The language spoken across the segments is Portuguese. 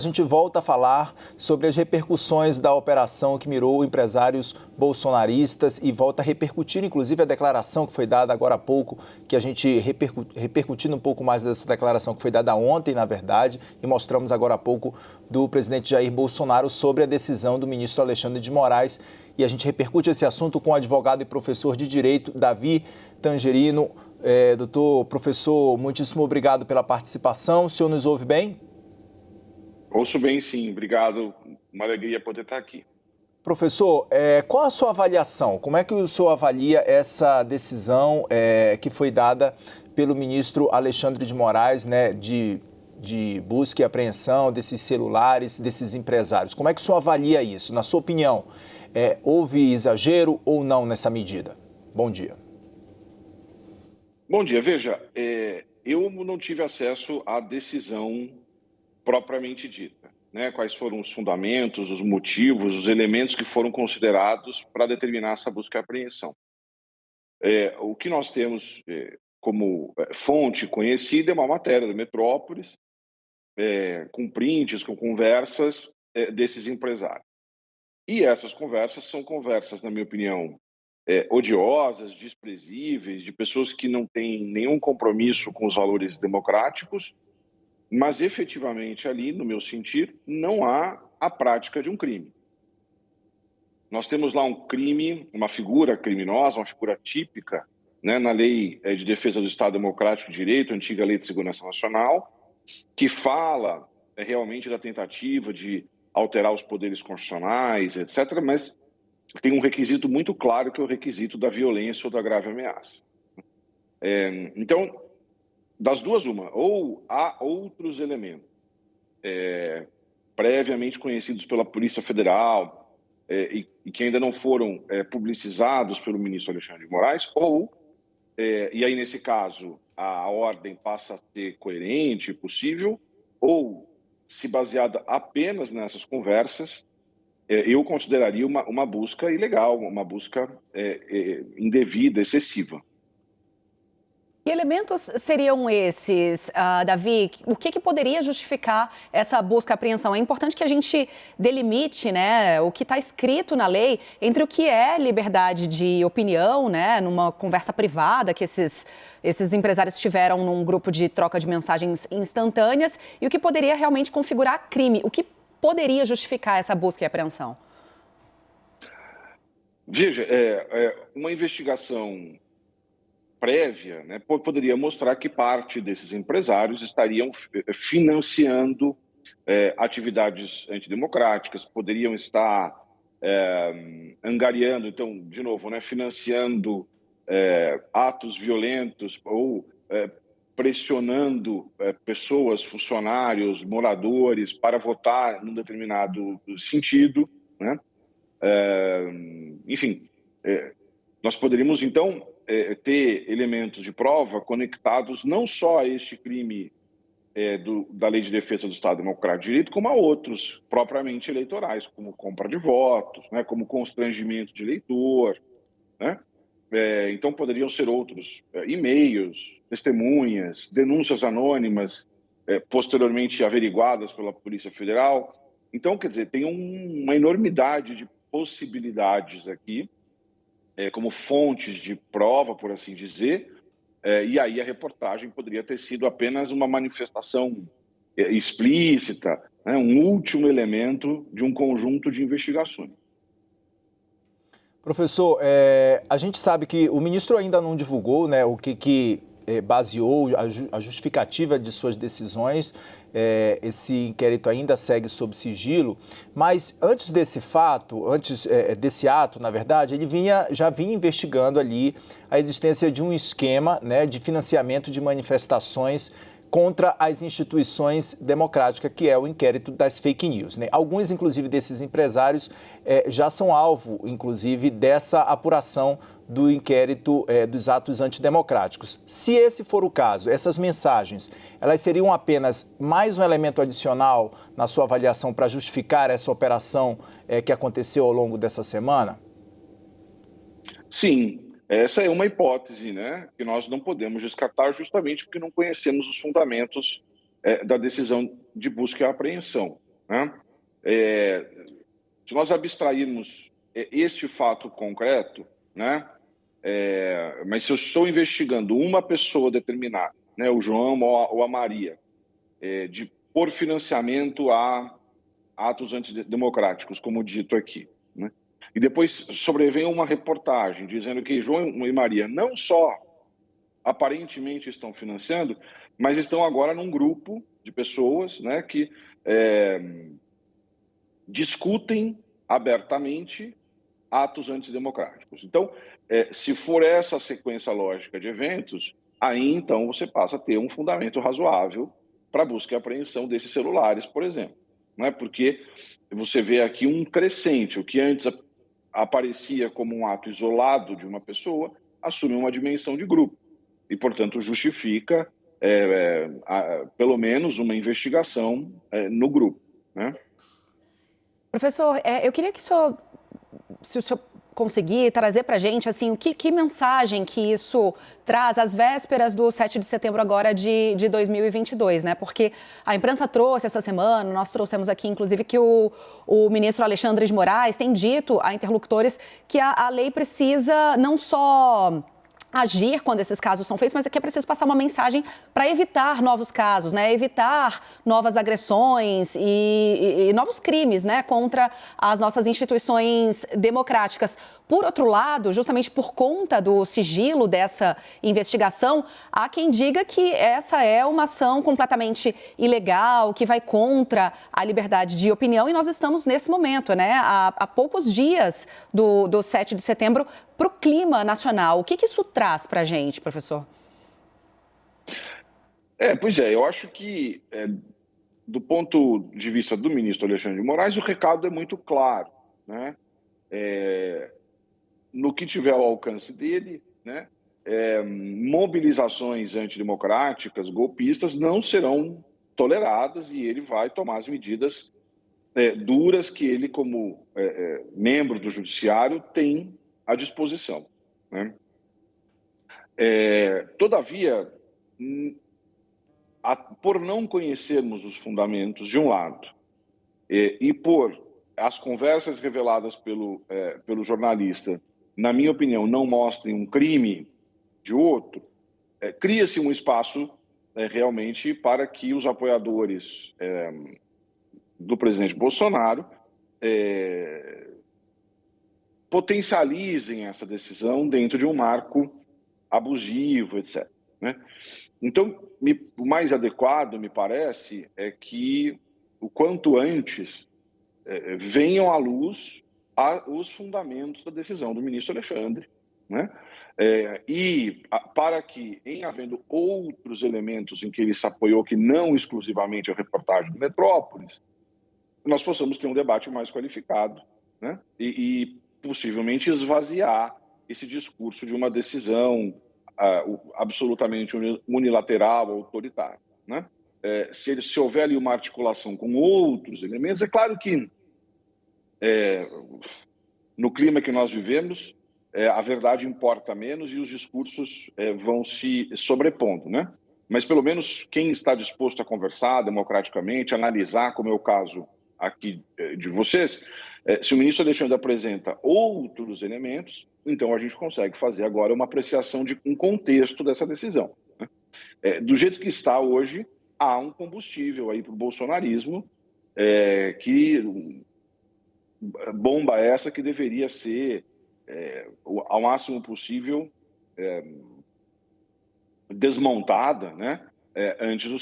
A gente volta a falar sobre as repercussões da operação que mirou empresários bolsonaristas e volta a repercutir, inclusive, a declaração que foi dada agora há pouco, que a gente repercutindo um pouco mais dessa declaração que foi dada ontem, na verdade, e mostramos agora há pouco do presidente Jair Bolsonaro sobre a decisão do ministro Alexandre de Moraes. E a gente repercute esse assunto com o advogado e professor de Direito, Davi Tangerino. Doutor professor, muitíssimo obrigado pela participação. O senhor nos ouve bem? Ouço bem, sim. Obrigado. Uma alegria poder estar aqui. Professor, qual a sua avaliação? Como é que o senhor avalia essa decisão que foi dada pelo ministro Alexandre de Moraes, né, de busca e apreensão desses celulares, desses empresários? Como é que o senhor avalia isso? Na sua opinião, houve exagero ou não nessa medida? Bom dia. Bom dia. Veja, eu não tive acesso à decisão propriamente dita, né? Quais foram os fundamentos, os motivos, os elementos que foram considerados para determinar essa busca e apreensão. O que nós temos como fonte conhecida é uma matéria do Metrópolis, com prints, com conversas desses empresários. E essas conversas são conversas, na minha opinião, odiosas, desprezíveis, de pessoas que não têm nenhum compromisso com os valores democráticos, mas efetivamente ali, no meu sentir, não há a prática de um crime. Nós temos lá um crime, uma figura criminosa, uma figura típica, né, na Lei de Defesa do Estado Democrático de Direito, a antiga Lei de Segurança Nacional, que fala realmente da tentativa de alterar os poderes constitucionais, etc., mas tem um requisito muito claro, que é o requisito da violência ou da grave ameaça. Então, das duas, uma, ou há outros elementos previamente conhecidos pela Polícia Federal e que ainda não foram publicizados pelo ministro Alexandre de Moraes, ou, e aí nesse caso a ordem passa a ser coerente, possível, ou se baseada apenas nessas conversas, eu consideraria uma busca ilegal, uma busca indevida, excessiva. Que elementos seriam esses, Davi? O que poderia justificar essa busca e apreensão? É importante que a gente delimite, né, o que está escrito na lei entre o que é liberdade de opinião, né, numa conversa privada que esses empresários tiveram num grupo de troca de mensagens instantâneas, e o que poderia realmente configurar crime. O que poderia justificar essa busca e apreensão? Veja, uma investigação prévia, né, poderia mostrar que parte desses empresários estariam financiando atividades antidemocráticas, poderiam estar angariando, então, de novo, né, financiando atos violentos ou pressionando pessoas, funcionários, moradores para votar num determinado sentido, né? Enfim, nós poderíamos, então, ter elementos de prova conectados não só a este crime da Lei de Defesa do Estado Democrático de Direito, como a outros propriamente eleitorais, como compra de votos, né, como constrangimento de eleitor, né? Então poderiam ser outros e-mails, testemunhas, denúncias anônimas, posteriormente averiguadas pela Polícia Federal. Então, quer dizer, tem uma enormidade de possibilidades aqui, como fontes de prova, por assim dizer, e aí a reportagem poderia ter sido apenas uma manifestação explícita, né, um último elemento de um conjunto de investigações. Professor, a gente sabe que o ministro ainda não divulgou, né, o que baseou a justificativa de suas decisões. Esse inquérito ainda segue sob sigilo, mas antes desse fato, desse ato, na verdade, ele já vinha investigando ali a existência de um esquema, né, de financiamento de manifestações contra as instituições democráticas, que é o inquérito das fake news, né? Alguns, inclusive, desses empresários já são alvo, inclusive, dessa apuração do inquérito dos atos antidemocráticos. Se esse for o caso, essas mensagens, elas seriam apenas mais um elemento adicional na sua avaliação para justificar essa operação que aconteceu ao longo dessa semana? Sim. Essa é uma hipótese, né, que nós não podemos descartar justamente porque não conhecemos os fundamentos da decisão de busca e apreensão. né? Se nós abstrairmos este fato concreto, né? Mas se eu estou investigando uma pessoa determinada, né, o João ou a Maria, por financiamento a atos antidemocráticos, como dito aqui, né? E depois sobrevém uma reportagem dizendo que João e Maria não só aparentemente estão financiando, mas estão agora num grupo de pessoas, né, que discutem abertamente atos antidemocráticos. Então, se for essa a sequência lógica de eventos, aí então você passa a ter um fundamento razoável para a busca e apreensão desses celulares, por exemplo. Não é? Porque você vê aqui um crescente, o que antes aparecia como um ato isolado de uma pessoa, assume uma dimensão de grupo e, portanto, justifica pelo menos uma investigação no grupo, né? Professor, eu queria que se o senhor conseguir trazer para a gente, assim, que mensagem que isso traz às vésperas do 7 de setembro agora de 2022, né? Porque a imprensa trouxe essa semana, nós trouxemos aqui, inclusive, que o ministro Alexandre de Moraes tem dito a interlocutores que a lei precisa não só agir quando esses casos são feitos, mas é que é preciso passar uma mensagem para evitar novos casos, né? Evitar novas agressões e novos crimes, né? Contra as nossas instituições democráticas. Por outro lado, justamente por conta do sigilo dessa investigação, há quem diga que essa é uma ação completamente ilegal, que vai contra a liberdade de opinião, e nós estamos nesse momento, né? Há poucos dias do 7 de setembro, para o clima nacional. O que isso traz para a gente, professor? Pois é, eu acho que, do ponto de vista do ministro Alexandre de Moraes, o recado é muito claro, né? No que tiver ao alcance dele, né? Mobilizações antidemocráticas, golpistas, não serão toleradas e ele vai tomar as medidas duras que ele, como membro do judiciário, tem à disposição, né? Todavia, por não conhecermos os fundamentos de um lado e por as conversas reveladas pelo jornalista, na minha opinião, não mostrem um crime de outro, cria-se um espaço realmente para que os apoiadores do presidente Bolsonaro potencializem essa decisão dentro de um marco abusivo, etc., né? Então, o mais adequado, me parece, é que o quanto antes venham à luz os fundamentos da decisão do ministro Alexandre, né? E para que, em havendo outros elementos em que ele se apoiou, que não exclusivamente a reportagem do Metrópolis, nós possamos ter um debate mais qualificado, né? E possivelmente esvaziar esse discurso de uma decisão absolutamente unilateral, autoritária, né? Se houver ali uma articulação com outros elementos, é claro que no clima que nós vivemos, a verdade importa menos e os discursos vão se sobrepondo, né? Mas pelo menos quem está disposto a conversar democraticamente, analisar, como é o caso aqui de vocês, se o ministro Alexandre apresenta outros elementos, então a gente consegue fazer agora uma apreciação de um contexto dessa decisão, né? Do jeito que está hoje, há um combustível aí para o bolsonarismo, que bomba essa que deveria ser, ao máximo possível, desmontada, né? Antes do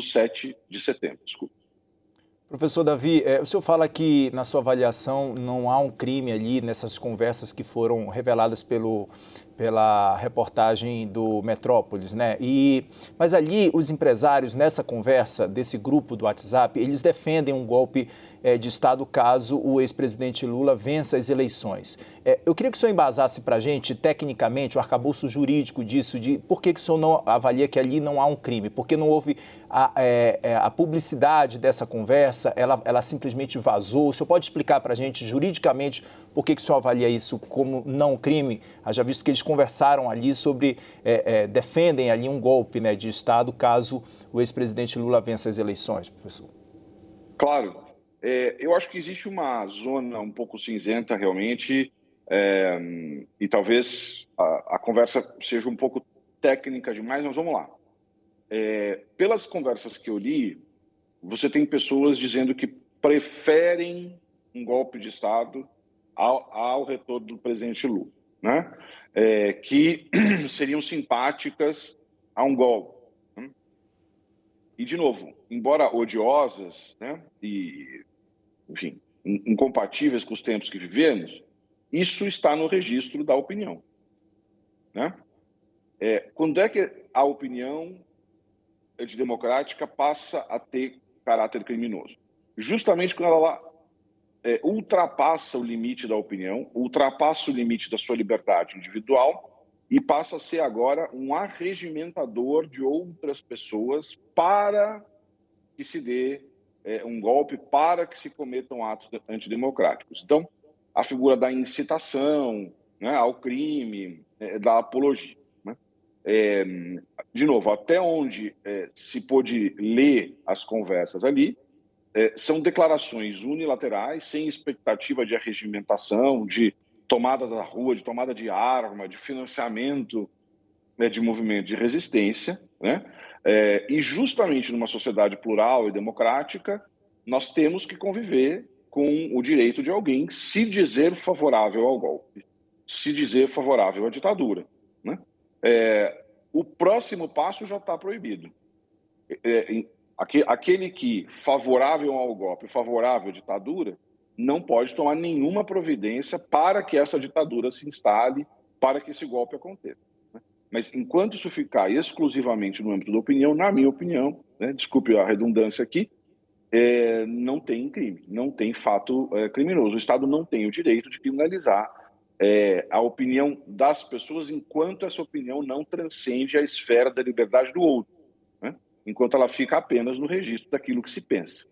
7 de setembro. Desculpa. Professor Davi, o senhor fala que, na sua avaliação, não há um crime ali nessas conversas que foram reveladas pela reportagem do Metrópolis, né? Mas ali, os empresários, nessa conversa desse grupo do WhatsApp, eles defendem um golpe de Estado caso o ex-presidente Lula vença as eleições. Eu queria que o senhor embasasse para a gente, tecnicamente, o arcabouço jurídico disso, de por que o senhor não avalia que ali não há um crime, porque não houve a publicidade dessa conversa, ela simplesmente vazou. O senhor pode explicar para a gente, juridicamente, por que o senhor avalia isso como não crime, haja visto que eles conversaram ali sobre, defendem ali um golpe, né, de Estado caso o ex-presidente Lula vença as eleições, professor? Claro. Eu acho que existe uma zona um pouco cinzenta, realmente, e talvez a conversa seja um pouco técnica demais, mas vamos lá. Pelas conversas que eu li, você tem pessoas dizendo que preferem um golpe de Estado ao retorno do presidente Lula, né? Que seriam simpáticas a um golpe. Né? E, de novo, embora odiosas, né, e, enfim, incompatíveis com os tempos que vivemos, isso está no registro da opinião. Né? Quando é que a opinião antidemocrática passa a ter caráter criminoso? Justamente quando ela ultrapassa o limite da opinião, ultrapassa o limite da sua liberdade individual e passa a ser agora um arregimentador de outras pessoas para que se dê um golpe, para que se cometam atos antidemocráticos. Então, a figura da incitação, né, ao crime, da apologia. Né? De novo, até onde se pôde ler as conversas ali, são declarações unilaterais, sem expectativa de arregimentação, de tomada da rua, de tomada de arma, de financiamento de movimento de resistência, né? E justamente numa sociedade plural e democrática, nós temos que conviver com o direito de alguém se dizer favorável ao golpe, se dizer favorável à ditadura. Né? O próximo passo já está proibido. Aquele que, favorável ao golpe, favorável à ditadura, não pode tomar nenhuma providência para que essa ditadura se instale, para que esse golpe aconteça. Mas enquanto isso ficar exclusivamente no âmbito da opinião, na minha opinião, né, desculpe a redundância aqui, não tem crime, não tem fato criminoso. O Estado não tem o direito de criminalizar a opinião das pessoas enquanto essa opinião não transcende a esfera da liberdade do outro, né? Enquanto ela fica apenas no registro daquilo que se pensa.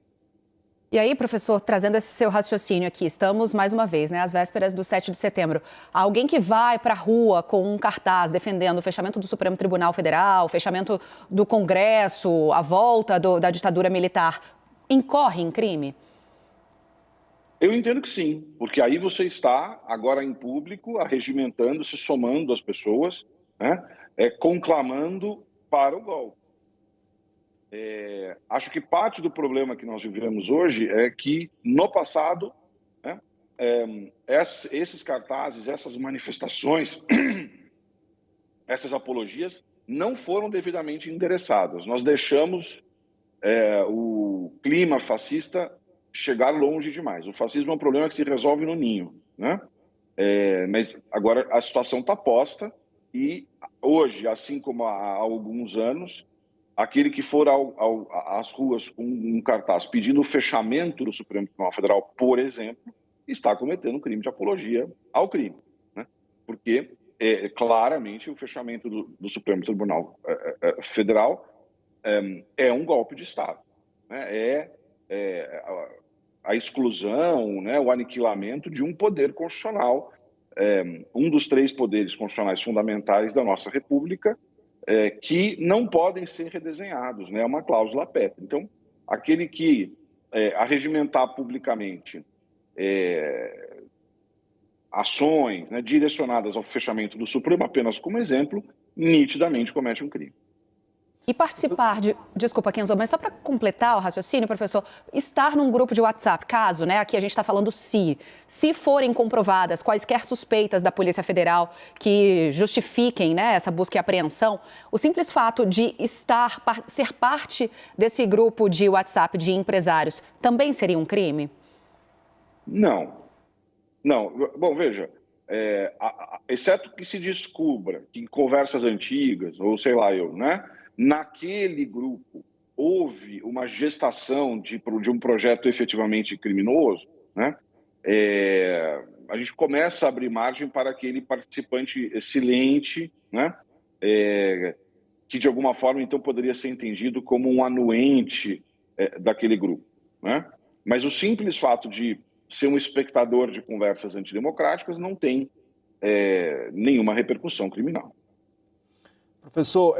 E aí, professor, trazendo esse seu raciocínio aqui, estamos mais uma vez, né, às vésperas do 7 de setembro. Alguém que vai para a rua com um cartaz defendendo o fechamento do Supremo Tribunal Federal, o fechamento do Congresso, a volta da ditadura militar, incorre em crime? Eu entendo que sim, porque aí você está agora em público, arregimentando, se somando às pessoas, né, conclamando para o golpe. Acho que parte do problema que nós vivemos hoje é que, no passado, né, esses cartazes, essas manifestações, essas apologias não foram devidamente endereçadas. Nós deixamos o clima fascista chegar longe demais. O fascismo é um problema que se resolve no ninho, né? Mas agora a situação está posta e hoje, assim como há alguns anos, aquele que for às ruas com um cartaz pedindo o fechamento do Supremo Tribunal Federal, por exemplo, está cometendo um crime de apologia ao crime, né? Porque, claramente, o fechamento do Supremo Tribunal Federal é um golpe de Estado. Né? A exclusão, né, o aniquilamento de um poder constitucional, um dos 3 poderes constitucionais fundamentais da nossa República, que não podem ser redesenhados, né? É uma cláusula pétrea. Então, aquele que arregimentar publicamente ações, né, direcionadas ao fechamento do Supremo, apenas como exemplo, nitidamente comete um crime. E participar de... Desculpa, Kenzo, mas só para completar o raciocínio, professor, estar num grupo de WhatsApp, caso, né, aqui a gente está falando se forem comprovadas quaisquer suspeitas da Polícia Federal que justifiquem, né, essa busca e apreensão, o simples fato de ser parte desse grupo de WhatsApp de empresários também seria um crime? Não. Bom, veja, exceto que se descubra que em conversas antigas, ou sei lá eu, né, naquele grupo houve uma gestação de um projeto efetivamente criminoso, né? A gente começa a abrir margem para aquele participante silente, né? Que de alguma forma então poderia ser entendido como um anuente daquele grupo, né? Mas o simples fato de ser um espectador de conversas antidemocráticas não tem nenhuma repercussão criminal. Professor,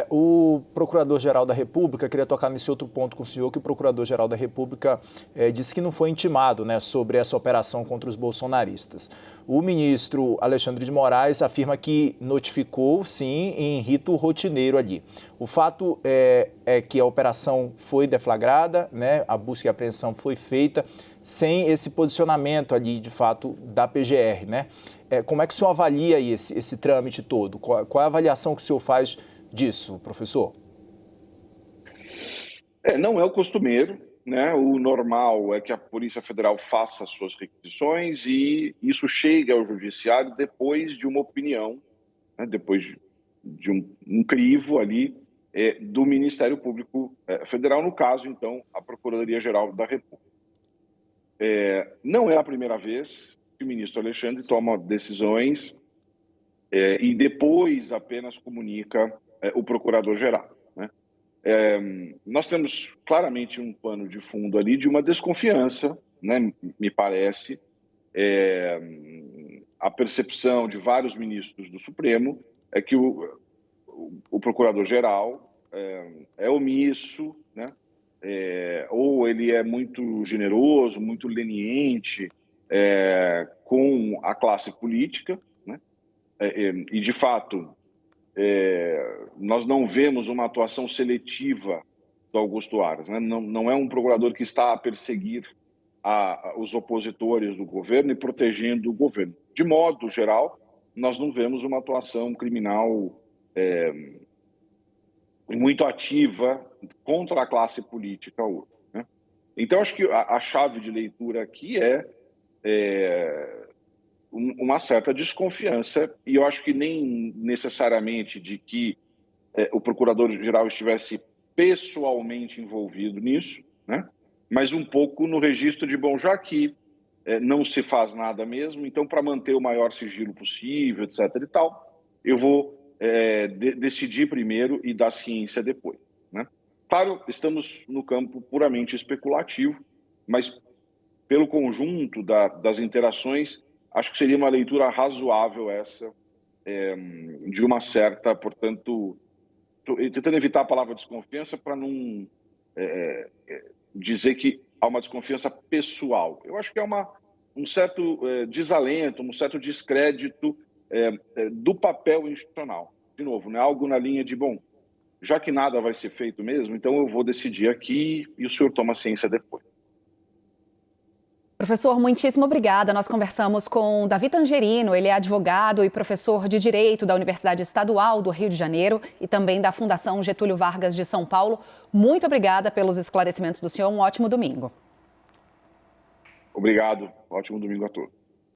o Procurador-Geral da República, queria tocar nesse outro ponto com o senhor, que o Procurador-Geral da República disse que não foi intimado, né, sobre essa operação contra os bolsonaristas. O ministro Alexandre de Moraes afirma que notificou, sim, em rito rotineiro ali. O fato é que a operação foi deflagrada, né, a busca e apreensão foi feita sem esse posicionamento ali, de fato, da PGR, né? Como é que o senhor avalia esse trâmite todo? Qual é a avaliação que o senhor faz disso, professor? Não é o costumeiro, né? O normal é que a Polícia Federal faça as suas requisições e isso chega ao Judiciário depois de uma opinião, né? Depois de um crivo ali do Ministério Público Federal, no caso, então, a Procuradoria-Geral da República. Não é a primeira vez que o ministro Alexandre toma decisões e depois apenas comunica o Procurador-Geral, né? Nós temos claramente um pano de fundo ali de uma desconfiança, né, me parece, a percepção de vários ministros do Supremo é que o Procurador-Geral é omisso, né? Ou ele é muito generoso, muito leniente com a classe política, né? E, de fato, nós não vemos uma atuação seletiva do Augusto Aras, né? Não é um procurador que está a perseguir os opositores do governo e protegendo o governo. De modo geral, nós não vemos uma atuação criminal muito ativa contra a classe política hoje, né? Então, acho que a chave de leitura aqui é uma certa desconfiança, e eu acho que nem necessariamente de que o Procurador-Geral estivesse pessoalmente envolvido nisso, né? Mas um pouco no registro de, bom, já que não se faz nada mesmo, então, para manter o maior sigilo possível, etc. e tal, eu vou decidir primeiro e dar ciência depois, né? Claro, estamos no campo puramente especulativo, mas pelo conjunto das interações, acho que seria uma leitura razoável essa, de uma certa, portanto, tentando evitar a palavra desconfiança para não dizer que há uma desconfiança pessoal. Eu acho que é um certo desalento, um certo descrédito do papel institucional. De novo, né? Algo na linha de, bom, já que nada vai ser feito mesmo, então eu vou decidir aqui e o senhor toma ciência depois. Professor, muitíssimo obrigada. Nós conversamos com Davi Tangerino, ele é advogado e professor de Direito da Universidade Estadual do Rio de Janeiro e também da Fundação Getúlio Vargas de São Paulo. Muito obrigada pelos esclarecimentos do senhor. Um ótimo domingo. Obrigado. Ótimo domingo a todos.